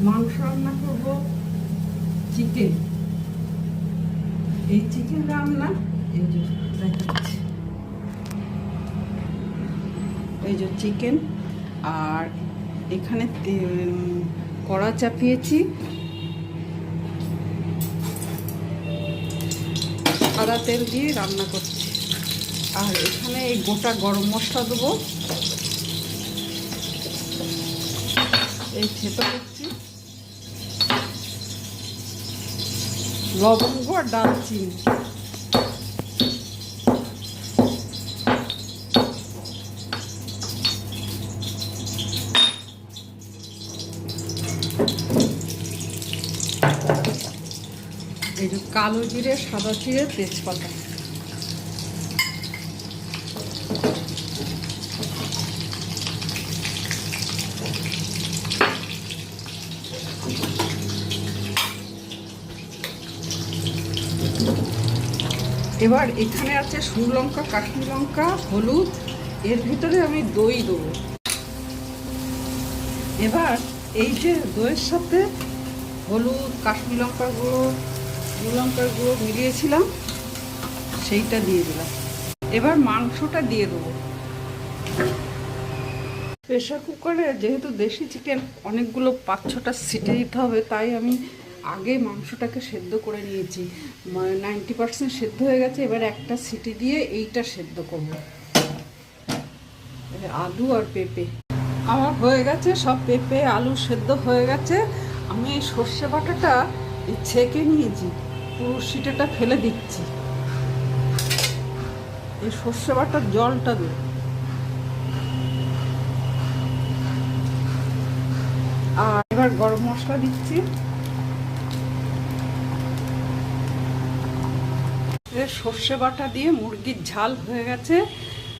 মাংস রান্না করবো, চিকেন। এই চিকেন রান্না এই যে দেখাচ্ছি, এই যে চিকেন। আর এখানে কড়া চাপিয়েছি, সাদা তেল দিয়ে রান্না করছি। আর এখানে এই গোটা গরম মশলা দেবো, এই থেতো করছি, লবঙ্গ আর দারচিনি। এই যে কালো জিরে, সাদা জিরে, তেজপাতা। এবার এখানে আছে শুকনো লঙ্কা, কাশ্মীর লঙ্কা, হলুদ। এর ভিতরে আমি দই দেবো। এবার এই যে দইয়ের সাথে হলুদ, কাশ্মীর লঙ্কার গুঁড়ো, লঙ্কার গুঁড়ো মিলিয়েছিলাম, সেইটা দিয়ে দিলাম। এবার মাংসটা দিয়ে দেবো। প্রেশার কুকারে যেহেতু দেশি চিকেন অনেকগুলো 5-6টা সিটি দিতে হবে, তাই আমি আগে মাংসটাকে সেদ্ধ করে নিয়েছি। 90% সেদ্ধ হয়ে গেছে। এবার একটা সিটি দিয়ে এইটা সেদ্ধ করব। আলু আর পেঁপে আমার হয়ে গেছে, সব পেঁপে আলু সেদ্ধ হয়ে গেছে। আমি এই সর্ষে বাটাটা ছেঁকে নিয়েছি, পুরো সিটিটা ফেলে দিচ্ছি। এই সর্ষে বাটার জলটা দেব। আর এবার গরম মশলা দিচ্ছি। সর্ষে বাটা দিয়ে মুরগির ঝাল হয়ে গেছে।